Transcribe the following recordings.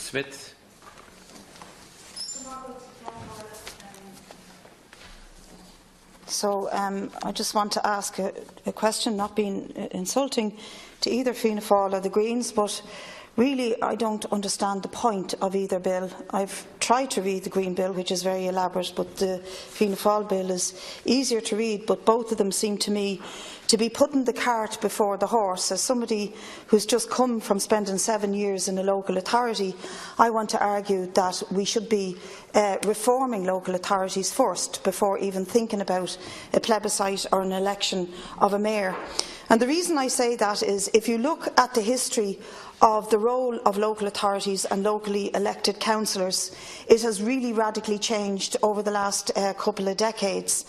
Smith. So I just want to ask a question, not being insulting to either Fianna Fáil or the Greens, but really I don't understand the point of either bill. I've tried to read the Green Bill, which is very elaborate, but the Fianna Fáil bill is easier to read, but both of them seem to me to be putting the cart before the horse. As somebody who's just come from spending 7 years in a local authority, I want to argue that we should be reforming local authorities first before even thinking about a plebiscite or an election of a mayor. And the reason I say that is, if you look at the history of the role of local authorities and locally elected councillors, it has really radically changed over the last couple of decades.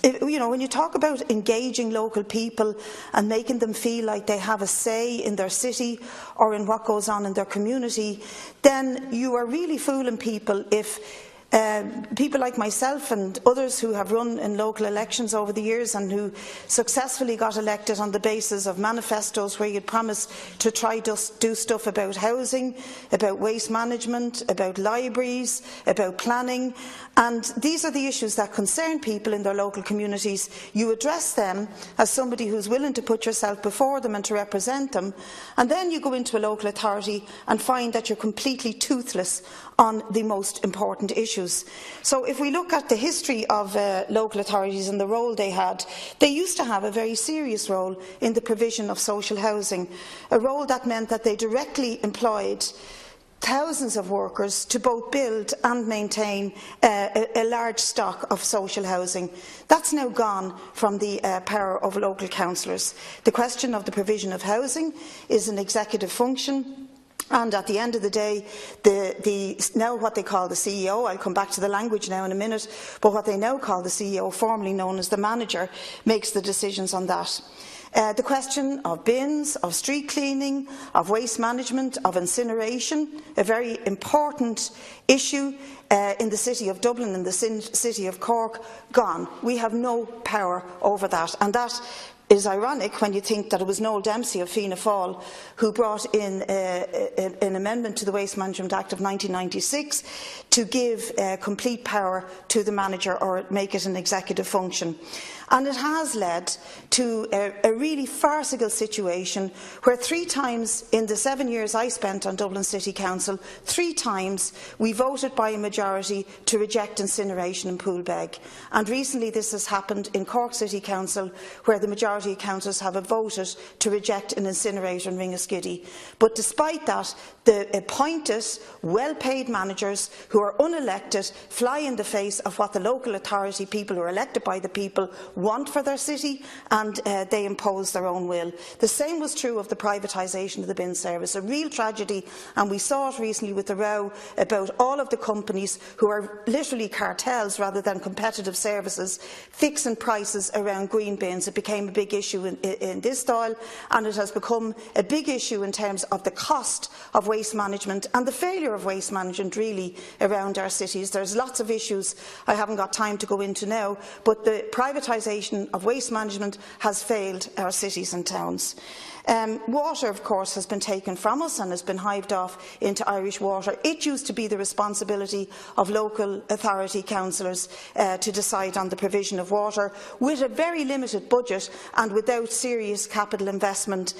You know, when you talk about engaging local people and making them feel like they have a say in their city or in what goes on in their community, then you are really fooling people if people like myself and others who have run in local elections over the years and who successfully got elected on the basis of manifestos where you'd promise to try to do stuff about housing, about waste management, about libraries, about planning. And these are the issues that concern people in their local communities. You address them as somebody who's willing to put yourself before them and to represent them, and then you go into a local authority and find that you're completely toothless on the most important issues. So if we look at the history of local authorities and the role they had, they used to have a very serious role in the provision of social housing, a role that meant that they directly employed thousands of workers to both build and maintain a large stock of social housing. That's now gone from the power of local councillors. The question of the provision of housing is an executive function. And at the end of the day, now what they call the CEO, I'll come back to the language now in a minute, but what they now call the CEO, formerly known as the manager, makes the decisions on that. The question of bins, of street cleaning, of waste management, of incineration, a very important issue in the City of Dublin and the City of Cork, gone. We have no power over that, and that is ironic when you think that it was Noel Dempsey of Fianna Fáil who brought in an amendment to the Waste Management Act of 1996 to give complete power to the manager or make it an executive function. And it has led to a really farcical situation where 3 times in the 7 years I spent on Dublin City Council, 3 times we voted by a majority to reject incineration in Poolbeg. And recently this has happened in Cork City Council, where the majority of councillors have voted to reject an incinerator in Ringaskiddy. But despite that, the appointed, well-paid managers who are unelected fly in the face of what the local authority people who are elected by the people want for their city, and they impose their own will. The same was true of the privatisation of the bin service, a real tragedy, and we saw it recently with the row about all of the companies who are literally cartels rather than competitive services fixing prices around green bins. It became a big issue in this style, and it has become a big issue in terms of the cost of waste management and the failure of waste management really around our cities. There's lots of issues I haven't got time to go into now, but the privatisation of waste management has failed our cities and towns. Water, of course, has been taken from us and has been hived off into Irish Water. It used to be the responsibility of local authority councillors to decide on the provision of water, with a very limited budget and without serious capital investment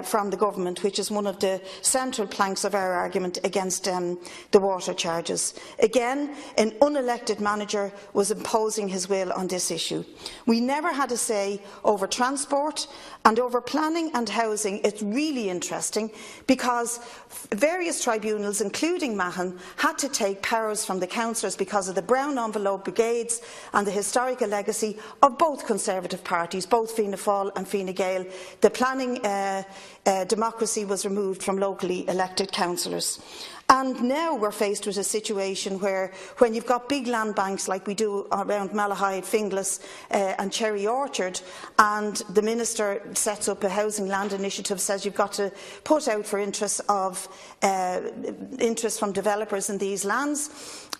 from the government, which is one of the central planks of our argument against the water charges. Again, an unelected manager was imposing his will on this issue. We never had a say over transport and over planning and housing. It's really interesting because various tribunals, including Mahon, had to take powers from the councillors because of the brown envelope brigades and the historical legacy of both Conservative parties, both Fianna Fáil and Fine Gael. The planning democracy was removed from locally elected councillors. And now we're faced with a situation where, when you've got big land banks like we do around Malahide, Finglas and Cherry Orchard, and the Minister sets up a housing land initiative, says you've got to put out for interest from developers in these lands.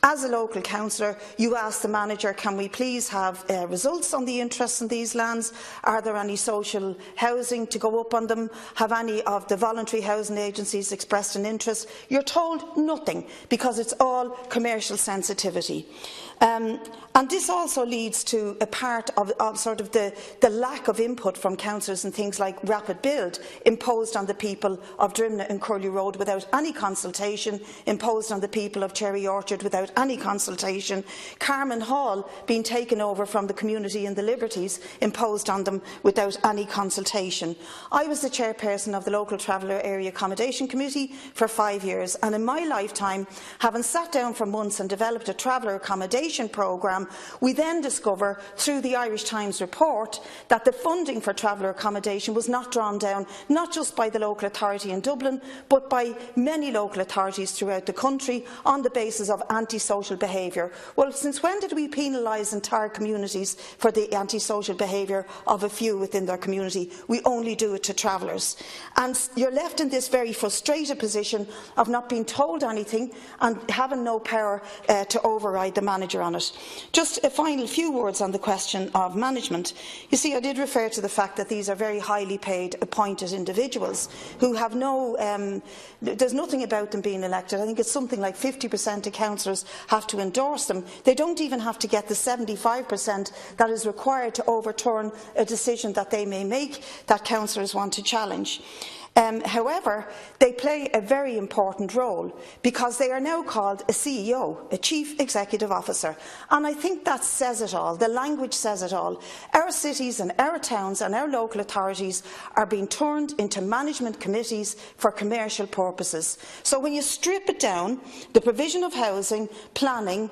As a local councillor, you ask the manager, can we please have results on the interest in these lands? Are there any social housing to go up on them? Have any of the voluntary housing agencies expressed an interest? You're told nothing, because it's all commercial sensitivity. And this also leads to a part of sort of the lack of input from councillors in things like rapid build, imposed on the people of Drimna and Curlew Road without any consultation, imposed on the people of Cherry Orchard without any consultation, Carman Hall being taken over from the community in the Liberties, imposed on them without any consultation. I was the chairperson of the Local Traveller Area Accommodation Committee for 5 years, and in my lifetime, having sat down for months and developed a traveller accommodation programme, we then discover through the Irish Times report that the funding for traveller accommodation was not drawn down, not just by the local authority in Dublin, but by many local authorities throughout the country on the basis of antisocial behaviour. Well, since when did we penalise entire communities for the antisocial behaviour of a few within their community? We only do it to travellers. And you're left in this very frustrated position of not being told anything and having no power to override the manager on it. Just a final few words on the question of management. You see, I did refer to the fact that these are very highly paid, appointed individuals who have there's nothing about them being elected. I think it's something like 50% of councillors have to endorse them. They don't even have to get the 75% that is required to overturn a decision that they may make that councillors want to challenge. However, they play a very important role, because they are now called a CEO, a Chief Executive Officer. And I think that says it all. The language says it all. Our cities and our towns and our local authorities are being turned into management committees for commercial purposes. So when you strip it down, the provision of housing, planning,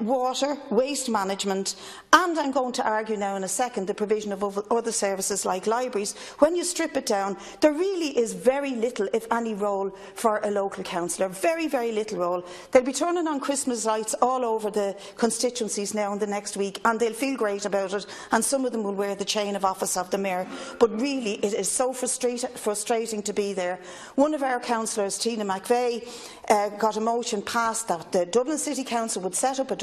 water, waste management, and I'm going to argue now in a second the provision of other services like libraries, when you strip it down, there really is very little, if any, role for a local councillor. Very, very little role. They'll be turning on Christmas lights all over the constituencies now in the next week, and they'll feel great about it, and some of them will wear the chain of office of the mayor. But really, it is so frustrating to be there. One of our councillors, Tina McVeigh, got a motion passed that the Dublin City Council would set up a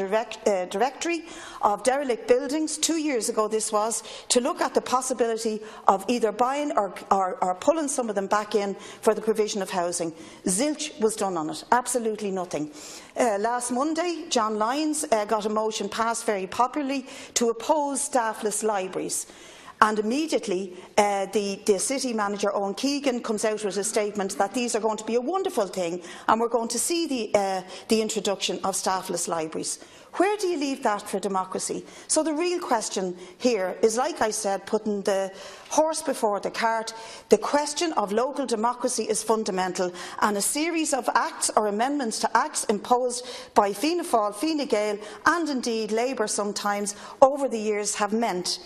directory of derelict buildings. 2 years ago this was, to look at the possibility of either buying or pulling some of them back in for the provision of housing. Zilch was done on it, absolutely nothing. Last Monday, John Lyons got a motion passed very popularly to oppose staffless libraries. And immediately, the city manager, Owen Keegan, comes out with a statement that these are going to be a wonderful thing, and we're going to see the introduction of staffless libraries. Where do you leave that for democracy? So the real question here is, like I said, putting the horse before the cart. The question of local democracy is fundamental, and a series of acts or amendments to acts imposed by Fianna Fáil, Fine Gael and indeed Labour sometimes over the years have meant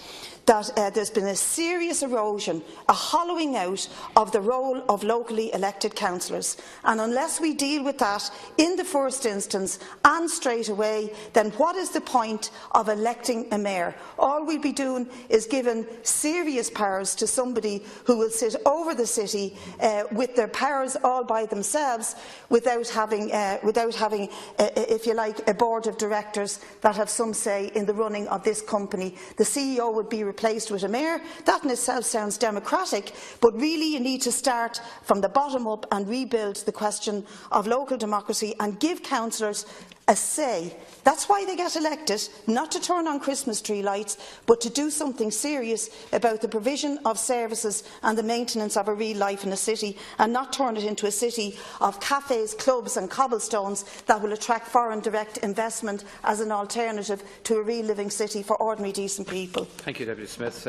that there's been a serious erosion, a hollowing out of the role of locally elected councillors. And unless we deal with that in the first instance and straight away, then what is the point of electing a mayor? All we'll be doing is giving serious powers to somebody who will sit over the city with their powers all by themselves, without having, if you like, a board of directors that have some say in the running of this company. The CEO would be replaced with a mayor. That in itself sounds democratic, but really you need to start from the bottom up and rebuild the question of local democracy and give councillors a say. That's why they get elected, not to turn on Christmas tree lights, but to do something serious about the provision of services and the maintenance of a real life in a city, and not turn it into a city of cafes, clubs and cobblestones that will attract foreign direct investment as an alternative to a real living city for ordinary decent people. Thank you, Deputy Smith.